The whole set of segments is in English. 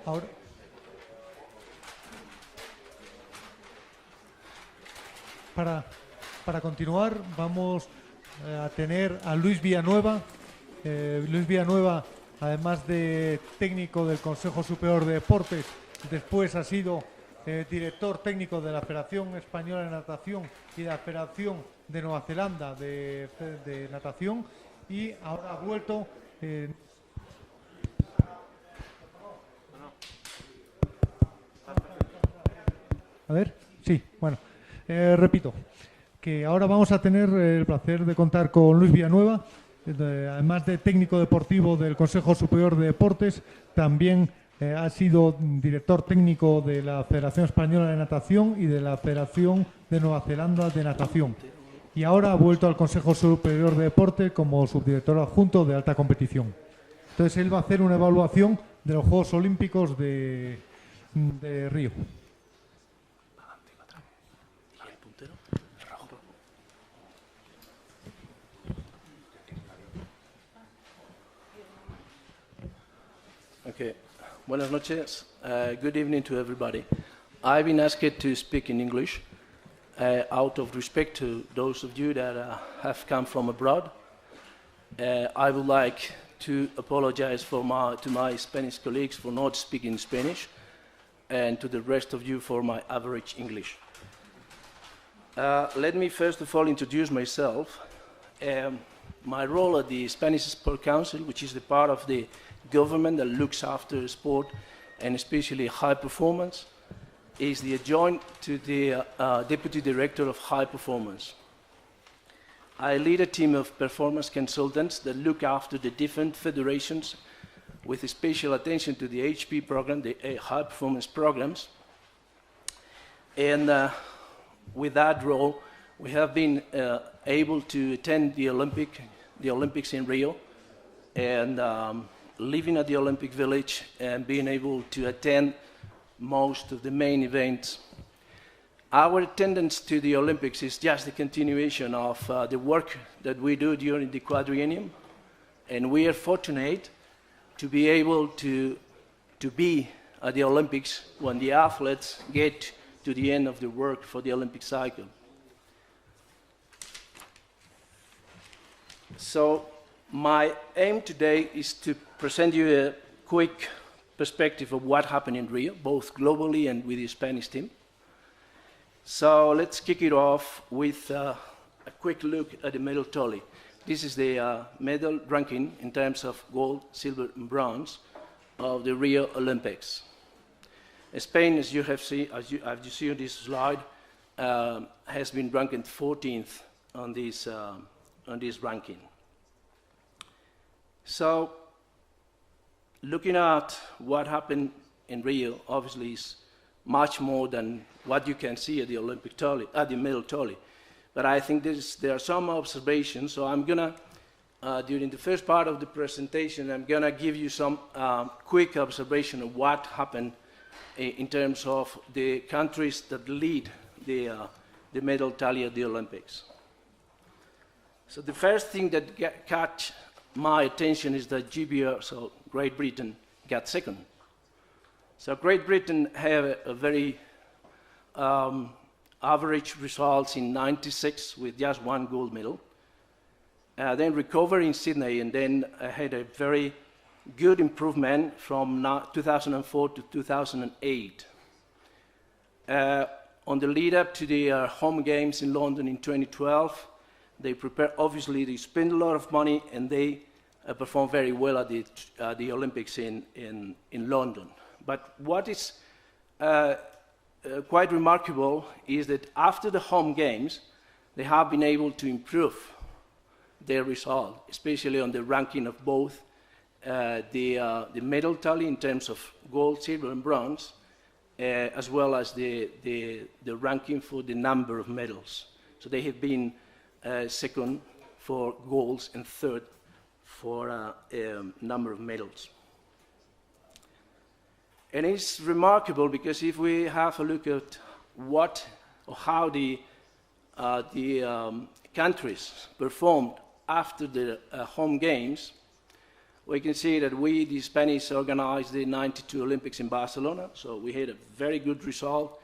Ahora, para continuar, vamos a tener a Luis Villanueva. Luis Villanueva, además de técnico del Consejo Superior de Deportes, después ha sido director técnico de la Federación Española de Natación y de la Federación de Nueva Zelanda de Natación, y ahora ha vuelto... A ver, sí, bueno, repito, que ahora vamos a tener el placer de contar con Luis Villanueva, además de técnico deportivo del Consejo Superior de Deportes, también ha sido director técnico de la Federación Española de Natación y de la Federación de Nueva Zelanda de Natación. Y ahora ha vuelto al Consejo Superior de Deportes como subdirector adjunto de alta competición. Entonces él va a hacer una evaluación de los Juegos Olímpicos de Río. Okay, buenas noches. Good evening to everybody. I've been asked to speak in English out of respect to those of you that have come from abroad. I would like to apologize to my Spanish colleagues for not speaking Spanish, and to the rest of you for my average English. Let me first of all introduce myself. My role at the Spanish Sport Council, which is the part of the government that looks after sport and especially high performance, is the adjoint to the Deputy Director of High Performance. I lead a team of performance consultants that look after the different federations with special attention to the HP program, the high performance programs. And with that role, we have been able to attend the Olympics in Rio, and living at the Olympic Village and being able to attend most of the main events. Our attendance to the Olympics is just the continuation of the work that we do during the quadriennium, and we are fortunate to be able to be at the Olympics when the athletes get to the end of the work for the Olympic cycle. So my aim today is to present you a quick perspective of what happened in Rio, both globally and with the Spanish team. So let's kick it off with a quick look at the medal tally. This is the medal ranking in terms of gold, silver, and bronze of the Rio Olympics. Spain, as you see on this slide, has been ranked 14th on this ranking. So, looking at what happened in Rio, obviously, is much more than what you can see at the Olympic tally, at the medal tally. But I think there are some observations. So I'm gonna, during the first part of the presentation, I'm gonna give you some quick observation of what happened in terms of the countries that lead the medal tally at the Olympics. So the first thing that caught my attention is that GBR, so Great Britain, got second. So Great Britain had a very average results in '96 with just one gold medal. Then recovered in Sydney, and then had a very good improvement from 2004 to 2008. On the lead up to the home games in London in 2012, they prepared, obviously they spent a lot of money, and they performed very well at the Olympics in London. But what is quite remarkable is that after the home games, they have been able to improve their result, especially on the ranking of both the medal tally in terms of gold, silver, and bronze, as well as the ranking for the number of medals. So they have been second for golds and third for number of medals. And it's remarkable because if we have a look at what or how the countries performed after the home games, we can see that we, the Spanish, organized the 92 Olympics in Barcelona. So we had a very good result,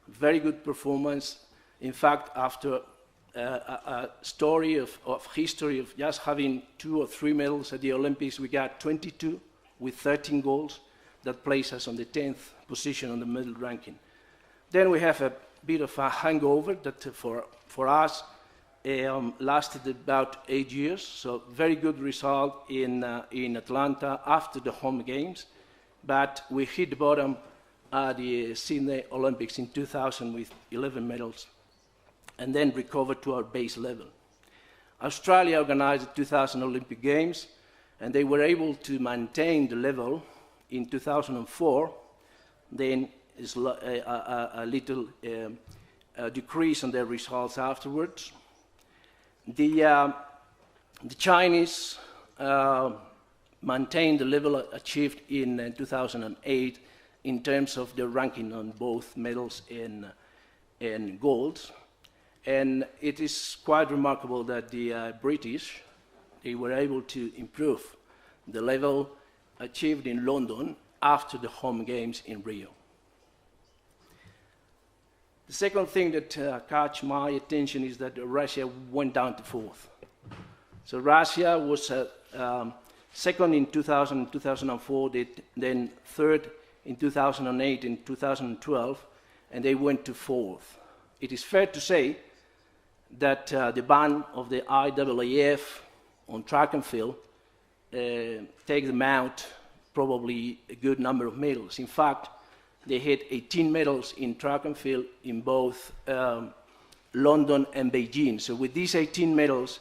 very good performance. In fact, after a story of history of just having 2 or 3 medals at the Olympics, we got 22 with 13 goals. That places us on the 10th position on the medal ranking. Then we have a bit of a hangover that for us lasted about 8 years. So very good result in Atlanta after the home games. But we hit the bottom at the Sydney Olympics in 2000 with 11 medals, and then recovered to our base level. Australia organized the 2000 Olympic Games, and they were able to maintain the level in 2004. Then is a little decrease on their results afterwards. The Chinese maintained the level achieved in 2008 in terms of their ranking on both medals and golds. And it is quite remarkable that the British, they were able to improve the level achieved in London after the home games in Rio. The second thing that caught my attention is that Russia went down to 4th. So Russia was second in 2000, 2004, then third in 2008 and 2012, and they went to 4th. It is fair to say that the ban of the IAAF on track and field takes them out probably a good number of medals. In fact, they had 18 medals in track and field in both London and Beijing. So with these 18 medals,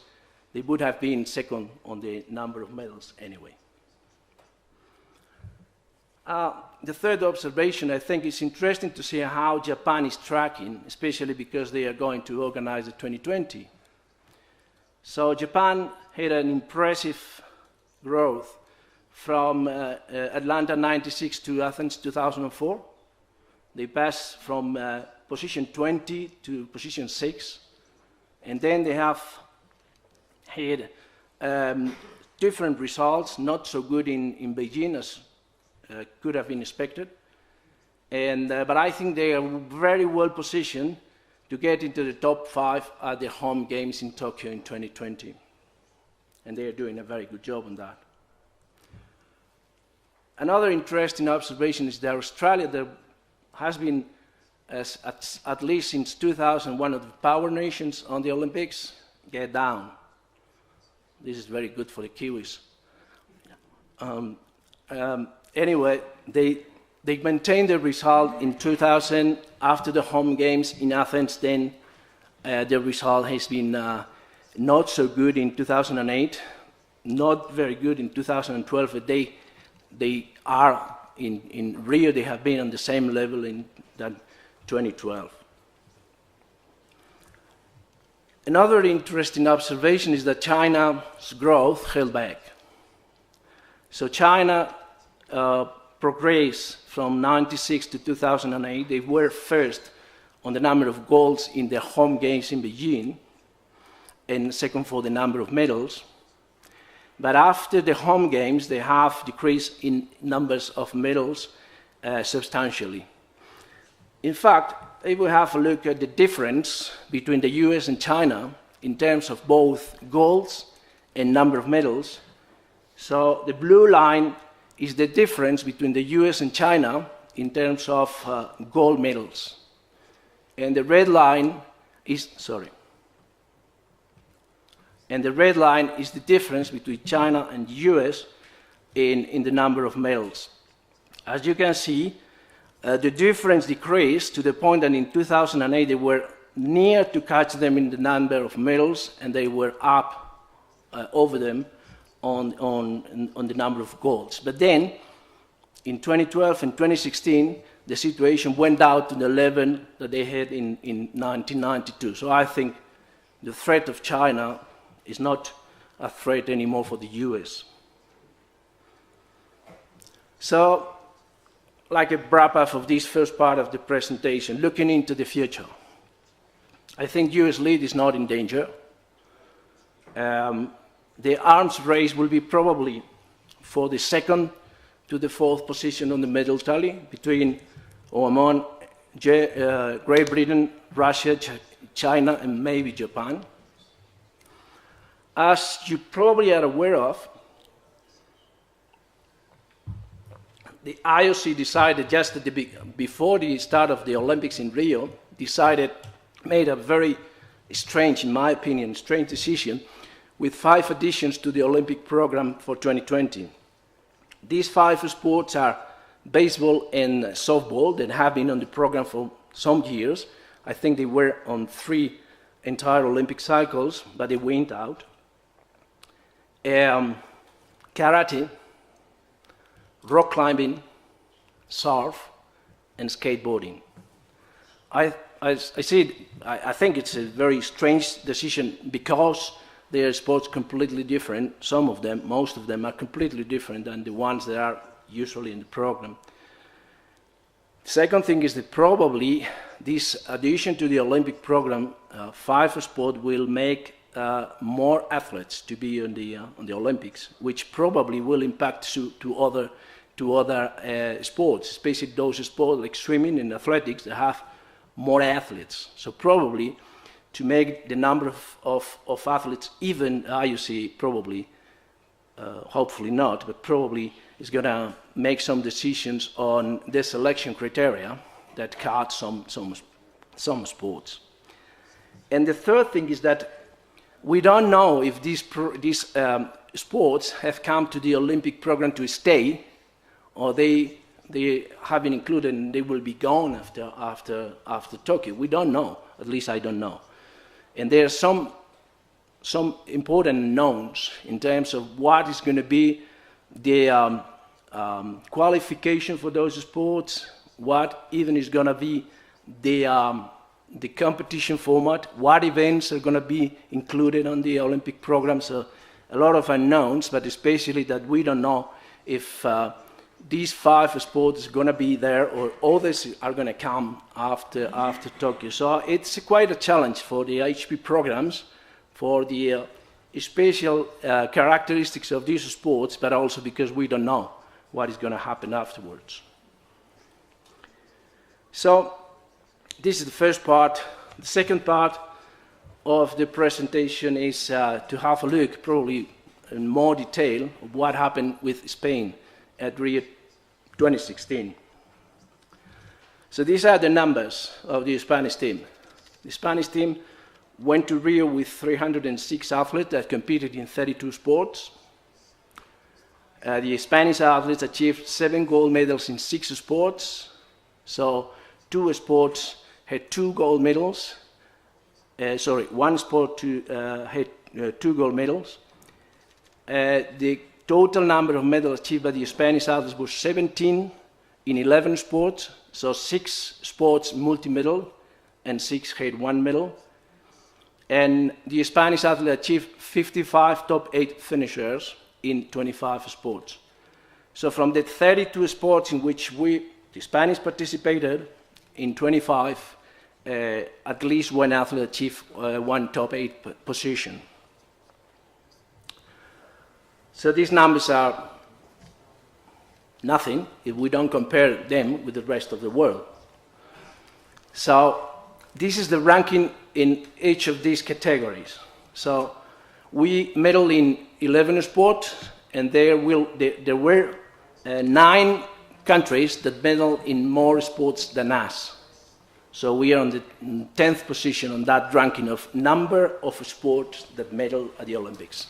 they would have been second on the number of medals anyway. The third observation, I think it's interesting to see how Japan is tracking, especially because they are going to organize the 2020. So Japan had an impressive growth from Atlanta 96 to Athens 2004. They passed from position 20 to position 6. And then they have had different results, not so good in Beijing as could have been expected. But I think they are very well positioned to get into the top 5 at the home games in Tokyo in 2020. And they are doing a very good job on that. Another interesting observation is that Australia that has been, at least since 2000, one of the power nations on the Olympics, get down. This is very good for the Kiwis. Anyway, they maintained the result in 2000 after the home games in Athens. Then the result has been not so good in 2008, not very good in 2012, but they are in Rio, they have been on the same level in that 2012. Another interesting observation is that China's growth held back. So China progressed from 96 to 2008. They were first on the number of golds in the home games in Beijing, and second for the number of medals. But after the home games, they have decreased in numbers of medals substantially. In fact, if we have a look at the difference between the US and China in terms of both golds and number of medals, so the blue line is the difference between the US and China in terms of gold medals. And the red line is, and the red line is the difference between China and the US in the number of medals. As you can see, the difference decreased to the point that in 2008 they were near to catch them in the number of medals, and they were up over them on the number of golds. But then, in 2012 and 2016, the situation went down to the level that they had in 1992. So I think the threat of China is not a threat anymore for the US. So, like a wrap-up of this first part of the presentation, looking into the future, I think US lead is not in danger. The arms race will be probably for the second to the fourth position on the medal tally between or among Great Britain, Russia, China, and maybe Japan. As you probably are aware of, the IOC decided just at before the start of the Olympics in Rio, made a very strange, in my opinion, strange decision with 5 additions to the Olympic program for 2020. These 5 sports are baseball and softball that have been on the program for some years. I think they were on 3 entire Olympic cycles, but they went out. Karate, rock climbing, surf, and skateboarding. I think it's a very strange decision because they are sports completely different. Some of them, most of them, are completely different than the ones that are usually in the program. Second thing is that probably this addition to the Olympic program, 5 sports, will make more athletes to be on the Olympics, which probably will impact to other sports, especially those sports like swimming and athletics that have more athletes. So probably to make the number of athletes even, IOC probably, hopefully not, but probably is going to make some decisions on the selection criteria that cut some sports. And the third thing is that we don't know if these sports have come to the Olympic program to stay, or they have been included and they will be gone after Tokyo. We don't know. At least I don't know. And there are some important unknowns in terms of what is going to be the qualification for those sports, what even is going to be the competition format, what events are going to be included on the Olympic program. So a lot of unknowns, but especially that we don't know if these 5 sports are going to be there or others are going to come after Tokyo. So it's quite a challenge for the HP programs, for the special characteristics of these sports, but also because we don't know what is going to happen afterwards. So this is the first part. The second part of the presentation is to have a look, probably in more detail, of what happened with Spain at Rio 2016. So these are the numbers of the Spanish team. The Spanish team went to Rio with 306 athletes that competed in 32 sports. The Spanish athletes achieved 7 gold medals in 6 sports. So 2 sports had 2 gold medals. One sport had 2 gold medals. The total number of medals achieved by the Spanish athletes was 17 in 11 sports, so 6 sports multi-medal and 6 had 1 medal. And the Spanish athletes achieved 55 top 8 finishers in 25 sports. So from the 32 sports in which the Spanish participated, in 25, at least 1 athlete achieved 1 top 8 position. So these numbers are nothing if we don't compare them with the rest of the world. So this is the ranking in each of these categories. So we medal in 11 sports, and there were 9 countries that medal in more sports than us. So we are on the 10th position on that ranking of number of sports that medal at the Olympics.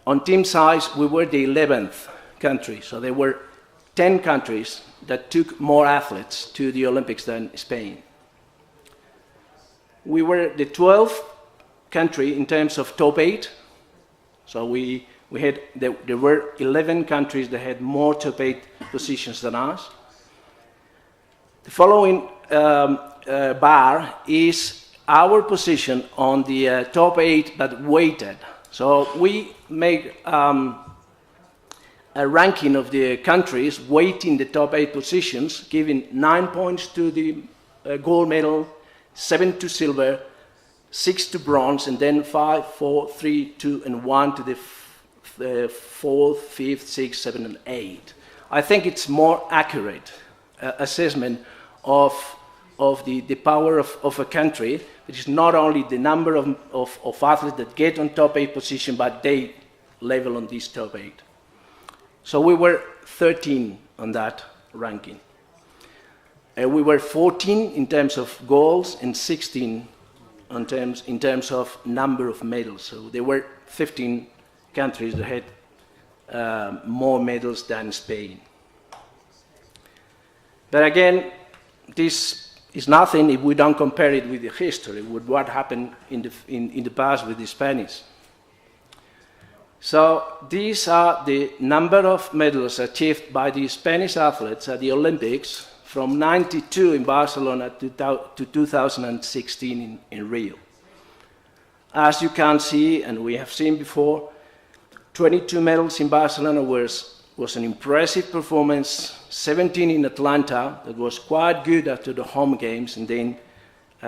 On team size, we were the 11th country, so there were 10 countries that took more athletes to the Olympics than Spain. We were the 12th country in terms of top 8, so there were 11 countries that had more top 8 positions than us. The following bar is our position on the top 8, but weighted. So we make a ranking of the countries, weighting the top 8 positions, giving 9 points to the gold medal, 7 to silver, 6 to bronze, and then 5, 4, 3, 2, and 1 to the 4th, 5th, 6th, 7th, and 8th. I think it's more accurate assessment of the power of a country, which is not only the number of athletes that get on top 8 position, but they level on this top 8. So we were 13 on that ranking. We were 14 in terms of goals and 16 in terms of number of medals. So there were 15 countries that had more medals than Spain. But again, this is nothing if we don't compare it with the history, with what happened in the past with the Spanish. So these are the number of medals achieved by the Spanish athletes at the Olympics from 92 in Barcelona to 2016 in Rio. As you can see, and we have seen before, 22 medals in Barcelona was an impressive performance, 17 in Atlanta, that was quite good after the home games, and then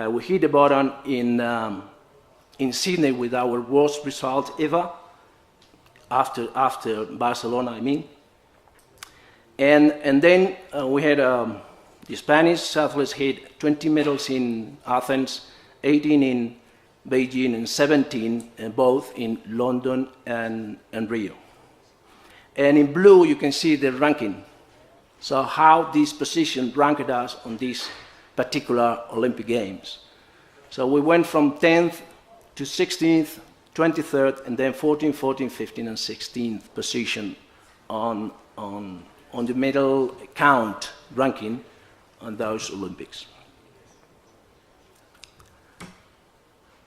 we hit the bottom in Sydney with our worst result ever, after Barcelona, I mean. And then we had the Spanish athletes had 20 medals in Athens, 18 in Beijing, and 17 both in London and Rio. And in blue, you can see the ranking. So how this position ranked us on these particular Olympic Games. So we went from 10th to 16th, 23rd, and then 14th, 14th, 15th, and 16th position on the medal count ranking on those Olympics.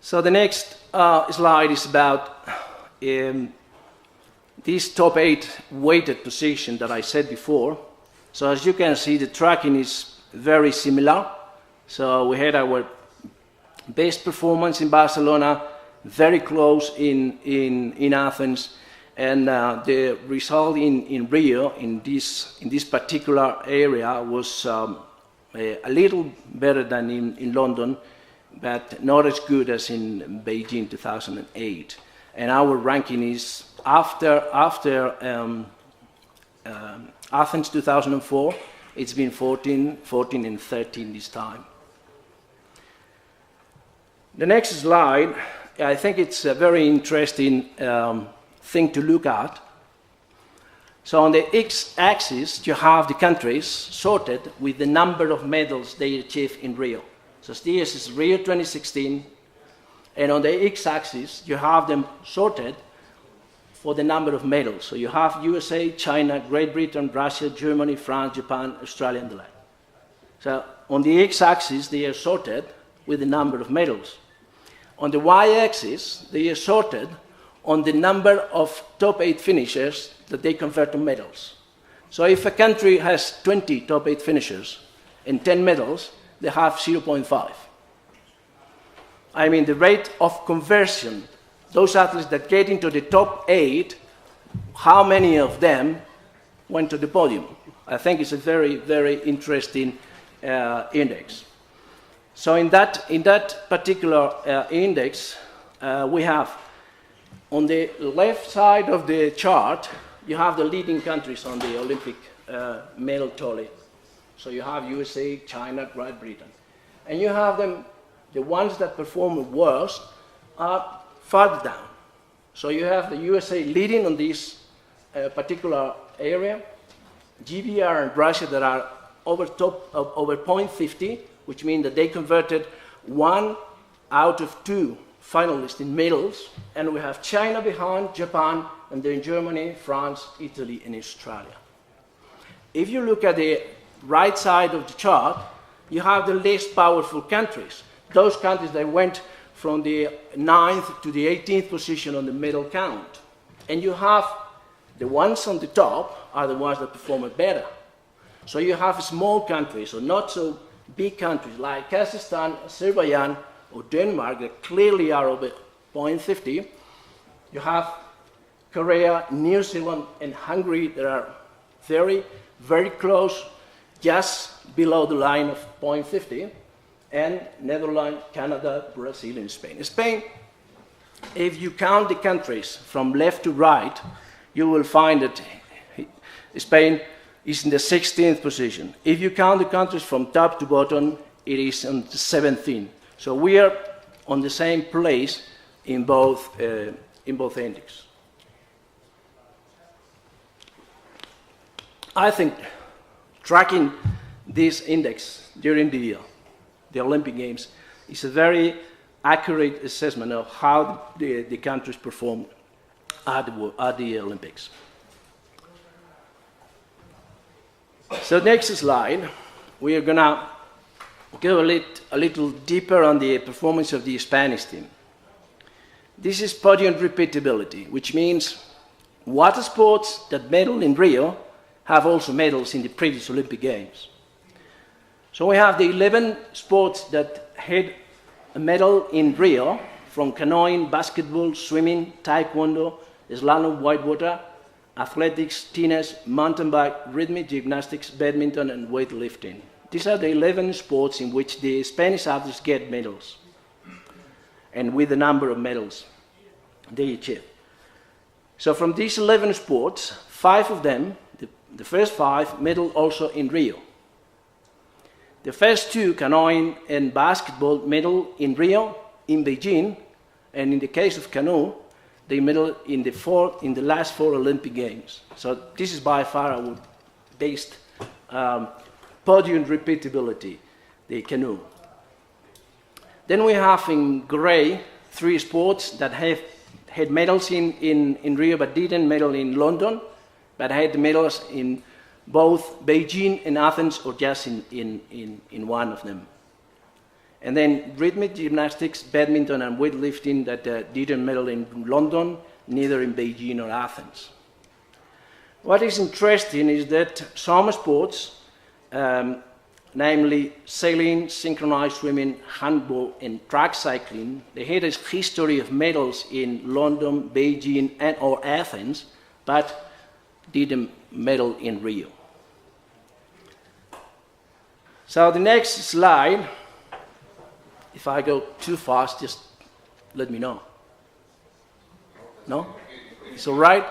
So the next slide is about this top 8 weighted position that I said before. So as you can see, the tracking is very similar. So we had our best performance in Barcelona, very close in Athens, and the result in Rio, in this particular area, was a little better than in London, but not as good as in Beijing 2008. And our ranking is after Athens 2004, it's been 14, and 13 this time. The next slide, I think it's a very interesting thing to look at. So on the x-axis, you have the countries sorted with the number of medals they achieved in Rio. So this is Rio 2016, and on the x-axis, you have them sorted for the number of medals. So you have USA, China, Great Britain, Russia, Germany, France, Japan, Australia, and the like. So on the x-axis, they are sorted with the number of medals. On the y-axis, they are sorted on the number of top 8 finishers that they convert to medals. So if a country has 20 top 8 finishers and 10 medals, they have 0.5. I mean, the rate of conversion, those athletes that get into the top 8, how many of them went to the podium? I think it's a very, very interesting index. So in that particular index, we have on the left side of the chart, you have the leading countries on the Olympic medal tally. So you have USA, China, Great Britain. And you have them, the ones that perform worst are farther down. So you have the USA leading on this particular area, GBR and Russia that are over 0.50, which means that they converted 1 out of 2 finalists in medals, and we have China behind, Japan, and then Germany, France, Italy, and Australia. If you look at the right side of the chart, you have the least powerful countries, those countries that went from the 9th to the 18th position on the medal count. And you have the ones on the top are the ones that perform better. So you have small countries, or not so big countries like Kazakhstan, Azerbaijan, or Denmark that clearly are over 0.50. You have Korea, New Zealand, and Hungary that are very, very close, just below the line of 0.50, and Netherlands, Canada, Brazil, and Spain. Spain, if you count the countries from left to right, you will find that Spain is in the 16th position. If you count the countries from top to bottom, it is on the 17th. So we are on the same place in both index. I think tracking this index during the Olympic Games is a very accurate assessment of how the countries perform at the Olympics. So next slide, we are going to go a little deeper on the performance of the Spanish team. This is podium repeatability, which means water sports that medal in Rio have also medals in the previous Olympic Games. So we have the 11 sports that had a medal in Rio, from canoeing, basketball, swimming, taekwondo, slalom, whitewater, athletics, tennis, mountain bike, rhythmic gymnastics, badminton, and weightlifting. These are the 11 sports in which the Spanish athletes get medals, and with the number of medals they achieve. So from these 11 sports, 5 of them, the first 5, medal also in Rio. The first 2, canoeing and basketball, medal in Rio, in Beijing, and in the case of canoe, they medal in the last 4 Olympic Games. So this is by far our best podium repeatability, the canoe. Then we have in gray 3 sports that have had medals in Rio but didn't medal in London, but had medals in both Beijing and Athens, or just in one of them. And then rhythmic gymnastics, badminton, and weightlifting that didn't medal in London, neither in Beijing or Athens. What is interesting is that some sports, namely sailing, synchronized swimming, handball, and track cycling, they had a history of medals in London, Beijing, or Athens, but didn't medal in Rio. So the next slide, if I go too fast, just let me know. No? It's all right?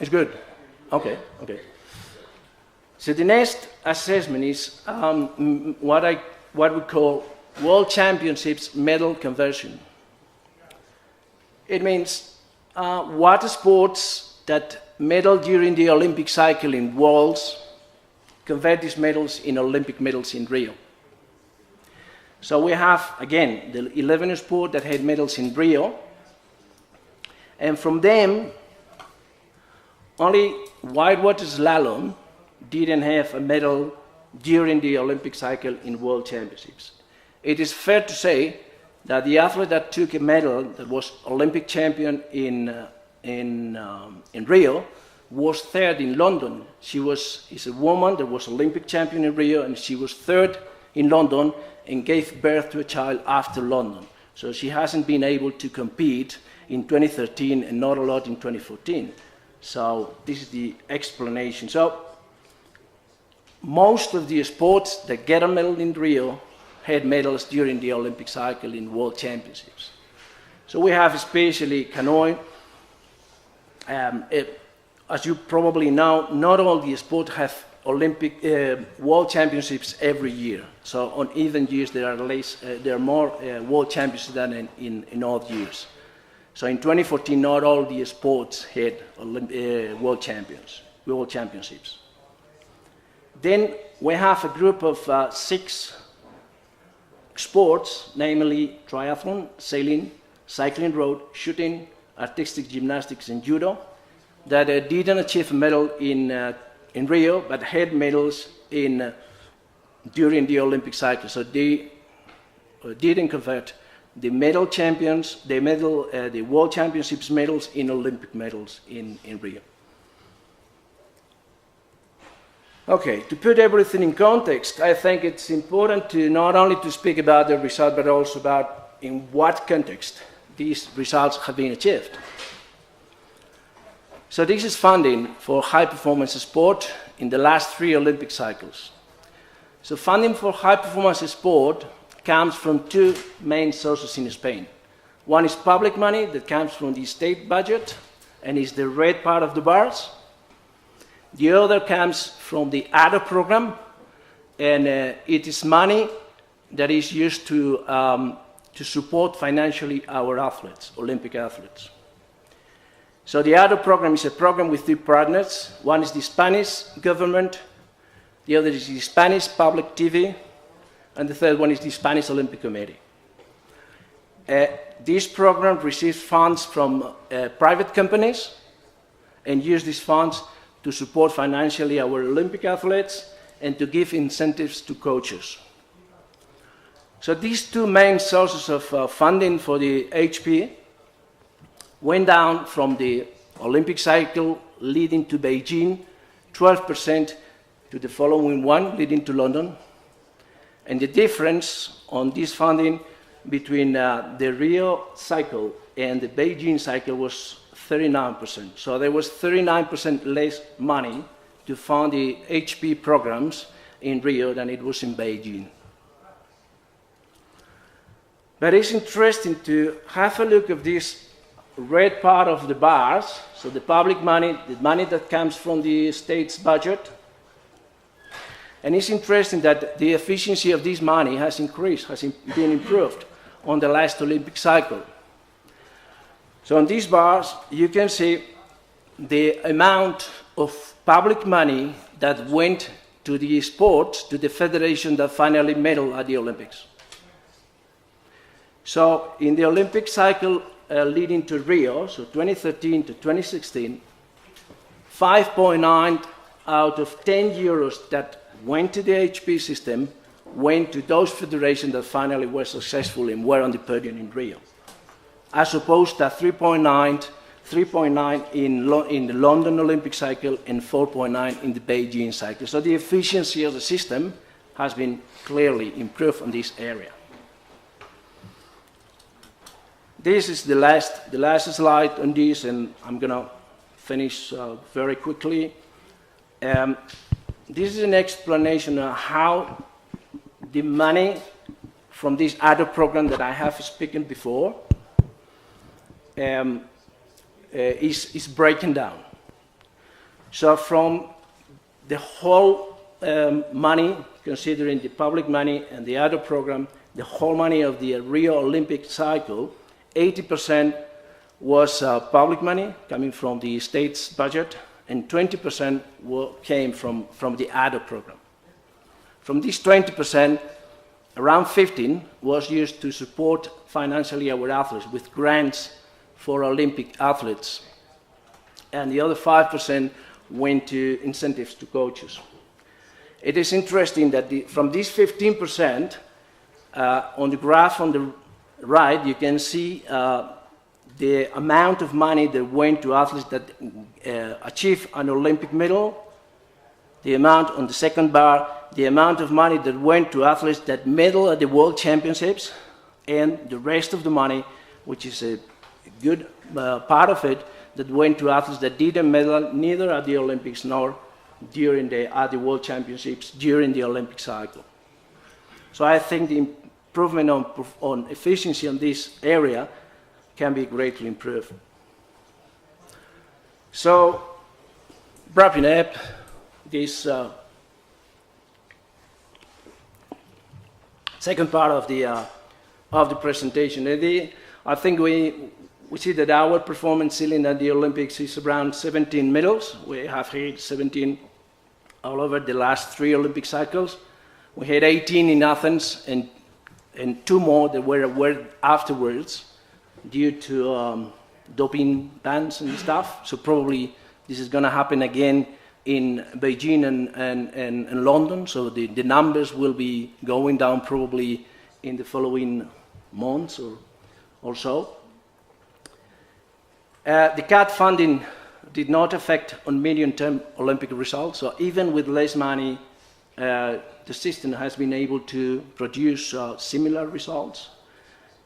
It's good. Okay, okay. So the next assessment is what we call World Championships medal conversion. It means water sports that medal during the Olympic cycle in Worlds convert these medals in Olympic medals in Rio. So we have, again, the 11 sports that had medals in Rio, and from them, only whitewater slalom didn't have a medal during the Olympic cycle in World Championships. It is fair to say that the athlete that took a medal, that was Olympic champion in Rio, was third in London. Is a woman that was Olympic champion in Rio, and she was third in London and gave birth to a child after London. So she hasn't been able to compete in 2013 and not a lot in 2014. So this is the explanation. So most of the sports that get a medal in Rio had medals during the Olympic cycle in World Championships. So we have especially canoeing. As you probably know, not all the sports have Olympic World Championships every year. So on even years there are more World Championships than in odd years. So in 2014, not all the sports had World Championships. Then we have a group of 6 sports, namely triathlon, sailing, cycling road, shooting, artistic gymnastics, and judo, that didn't achieve a medal in Rio, but had medals during the Olympic cycle. So they didn't convert the medal champions, the World Championships medals in Olympic medals in Rio. Okay, to put everything in context, I think it's important to not only to speak about the result, but also about in what context these results have been achieved. So this is funding for high-performance sport in the last 3 Olympic cycles. So funding for high-performance sport comes from 2 main sources in Spain. One is public money that comes from the state budget and is the red part of the bars. The other comes from the ADO program, and it is money that is used to support financially our athletes, Olympic athletes. So the ADO program is a program with two partners. One is the Spanish government, the other is the Spanish public TV, and the third one is the Spanish Olympic Committee. This program receives funds from private companies and use these funds to support financially our Olympic athletes and to give incentives to coaches. So these two main sources of funding for the HP went down from the Olympic cycle leading to Beijing, 12% to the following one leading to London. And the difference on this funding between the Rio cycle and the Beijing cycle was 39%. So there was 39% less money to fund the HP programs in Rio than it was in Beijing. But it's interesting to have a look at this red part of the bars, so the public money, the money that comes from the state's budget. And it's interesting that the efficiency of this money has increased, has been improved on the last Olympic cycle. So on these bars, you can see the amount of public money that went to the sports, to the federation that finally medaled at the Olympics. So in the Olympic cycle leading to Rio, so 2013 to 2016, 5.9 out of 10 euros that went to the HP system went to those federations that finally were successful and were on the podium in Rio, as opposed to 3.9 in the London Olympic cycle and 4.9 in the Beijing cycle. So the efficiency of the system has been clearly improved in this area. This is the last slide on this, and I'm going to finish very quickly. This is an explanation of how the money from this ADO program that I have spoken before is breaking down. So from the whole money, considering the public money and the ADO program, the whole money of the Rio Olympic cycle, 80% was public money coming from the state's budget, and 20% came from the ADO program. From this 20%, around 15% was used to support financially our athletes with grants for Olympic athletes, and the other 5% went to incentives to coaches. It is interesting that from this 15%, on the graph on the right, you can see the amount of money that went to athletes that achieved an Olympic medal, the amount on the second bar, the amount of money that went to athletes that medal at the World Championships, and the rest of the money, which is a good part of it, that went to athletes that didn't medal neither at the Olympics nor at the World Championships during the Olympic cycle. So I think the improvement on efficiency in this area can be greatly improved. So, wrapping up this second part of the presentation, I think we see that our performance ceiling at the Olympics is around 17 medals. We have had 17 all over the last 3 Olympic cycles. We had 18 in Athens and 2 more that were awarded afterwards due to doping bans and stuff. So probably this is going to happen again in Beijing and London. So the numbers will be going down probably in the following months or so. The CAT funding did not affect on medium-term Olympic results. So even with less money, the system has been able to produce similar results.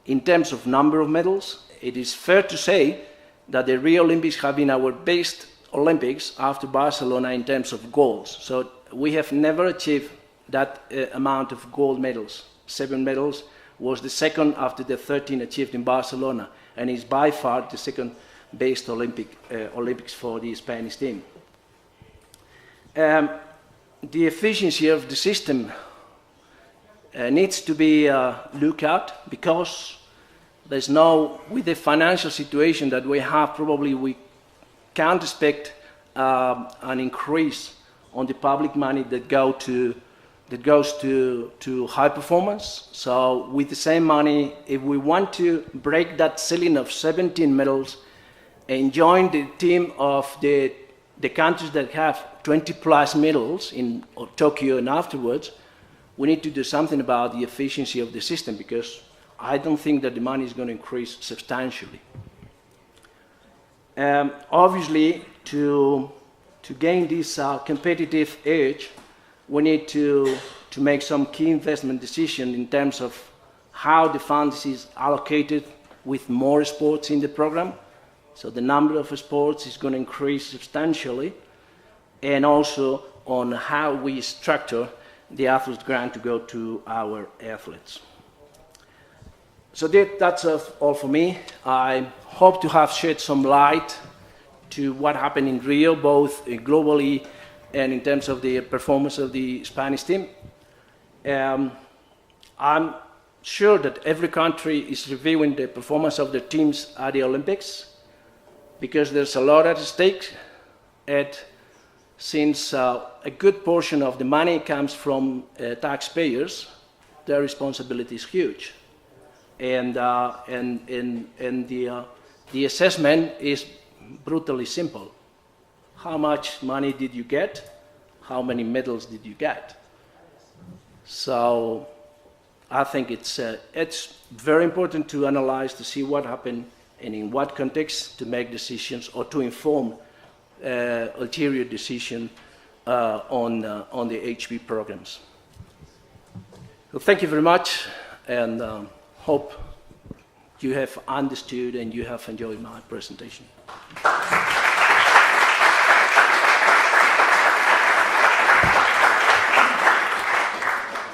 In terms of number of medals, it is fair to say that the Rio Olympics have been our best Olympics after Barcelona in terms of golds. So we have never achieved that amount of gold medals, 7 medals. was the second after the 13 achieved in Barcelona, and is by far the second best Olympics for the Spanish team. The efficiency of the system needs to be looked at, because there's no, with the financial situation that we have, probably we can't expect an increase on the public money that goes to high performance. So with the same money, if we want to break that ceiling of 17 medals and join the team of the countries that have 20 plus medals in Tokyo and afterwards, we need to do something about the efficiency of the system, because I don't think that the money is going to increase substantially. Obviously, to gain this competitive edge, we need to make some key investment decisions in terms of how the funds is allocated with more sports in the program. So the number of sports is going to increase substantially, and also on how we structure the athletes grant to go to our athletes. So that's all for me. I hope to have shed some light to what happened in Rio, both globally and in terms of the performance of the Spanish team. I'm sure that every country is reviewing the performance of their teams at the Olympics, because there's a lot at stake. Since a good portion of the money comes from taxpayers, their responsibility is huge. And the assessment is brutally simple. How much money did you get? How many medals did you get? So I think it's very important to analyze, to see what happened and in what context, to make decisions or to inform ulterior decision on the HB programs. So thank you very much, and hope you have understood and you have enjoyed my presentation.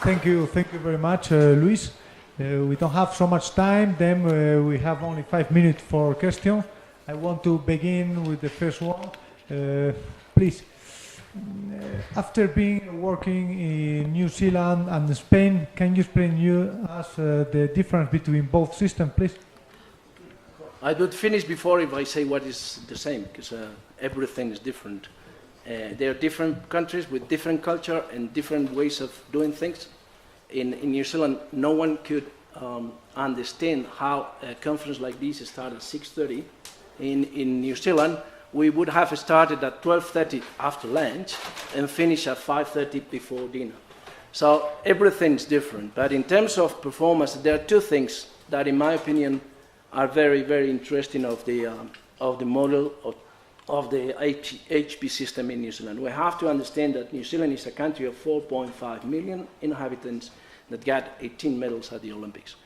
Thank you very much, Luis. We don't have so much time, then we have only 5 minutes for questions. I want to begin with the first one. Please, after working in New Zealand and Spain, can you explain us the difference between both systems, please? I would finish before if I say what is the same, because everything is different. There are different countries with different culture and different ways of doing things. In New Zealand, no one could understand how a conference like this started at 6:30. In New Zealand, we would have started at 12:30 after lunch and finished at 5:30 before dinner. So everything's different. But in terms of performance, there are two things that, in my opinion, are very, very interesting of the model of the HB system in New Zealand. We have to understand that New Zealand is a country of 4.5 million inhabitants that got 18 medals at the Olympics.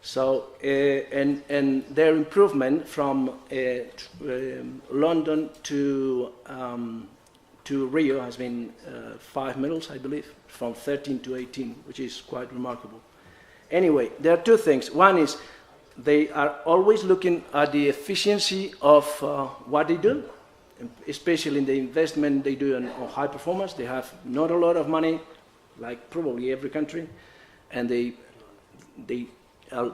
So, and their improvement from London to Rio has been 5 medals, I believe, from 13 to 18, which is quite remarkable. Anyway, there are two things. One is they are always looking at the efficiency of what they do, especially in the investment they do on high performance. They have not a lot of money, like probably every country, and they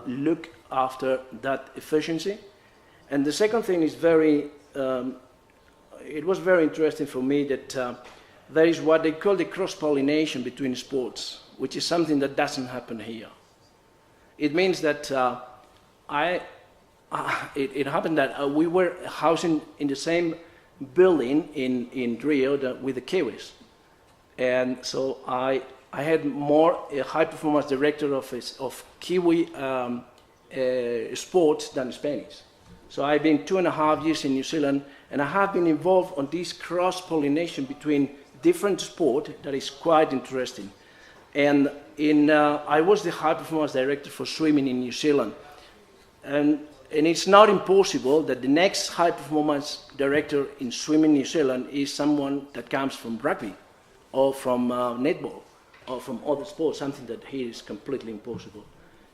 look after that efficiency. And the second thing is it was very interesting for me that there is what they call the cross-pollination between sports, which is something that doesn't happen here. It means that it happened that we were housing in the same building in Rio with the Kiwis. And so I had more a high-performance director of Kiwi sports than Spanish. So I've been 2.5 years in New Zealand, and I have been involved on this cross-pollination between different sports that is quite interesting. And I was the high-performance director for swimming in New Zealand. And it's not impossible that the next high-performance director in swimming New Zealand is someone that comes from rugby or from netball or from other sports, something that here is completely impossible.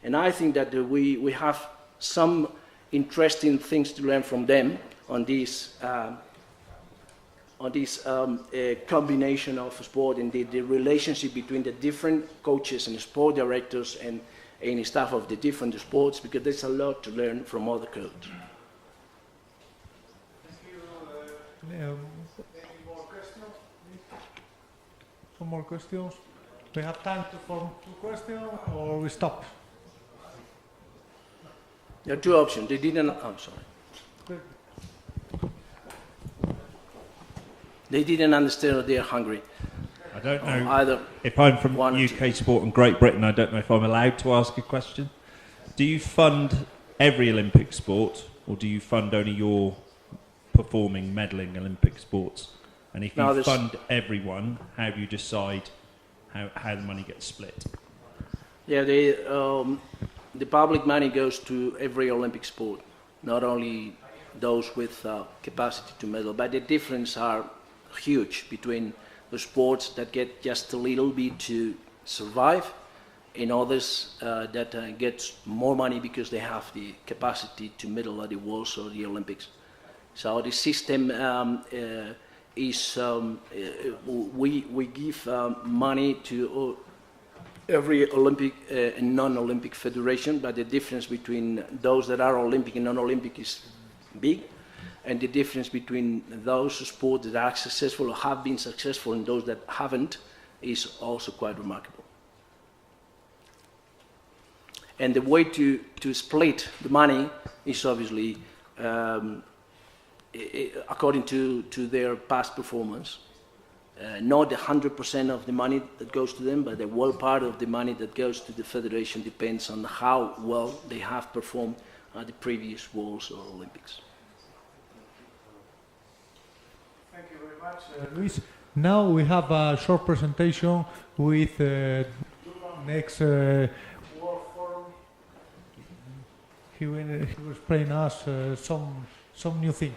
And I think that we have some interesting things to learn from them on this combination of sport and the relationship between the different coaches and sport directors and staff of the different sports, because there's a lot to learn from other coaches. Any more questions? Some more questions? We have time for 2 questions, or we stop? There are 2 options. They didn't. I'm sorry. They didn't understand that they are hungry. I don't know either. If I'm from UK Sport and Great Britain, I don't know if I'm allowed to ask a question. Do you fund every Olympic sport, or do you fund only your performing, medalling Olympic sports? And if you fund everyone, how do you decide how the money gets split? Yeah, the public money goes to every Olympic sport, not only those with capacity to medal, but the difference are huge between the sports that get just a little bit to survive and others that get more money because they have the capacity to medal at the Worlds or the Olympics. So the system is, we give money to every Olympic and non-Olympic federation, but the difference between those that are Olympic and non-Olympic is big, and the difference between those sports that are successful or have been successful and those that haven't is also quite remarkable. And the way to split the money is obviously according to their past performance. Not 100% of the money that goes to them, but the well part of the money that goes to the federation depends on how well they have performed at the previous Worlds or Olympics. Thank you very much, Luis. Now we have a short presentation with next World Forum. He will explain us some new things.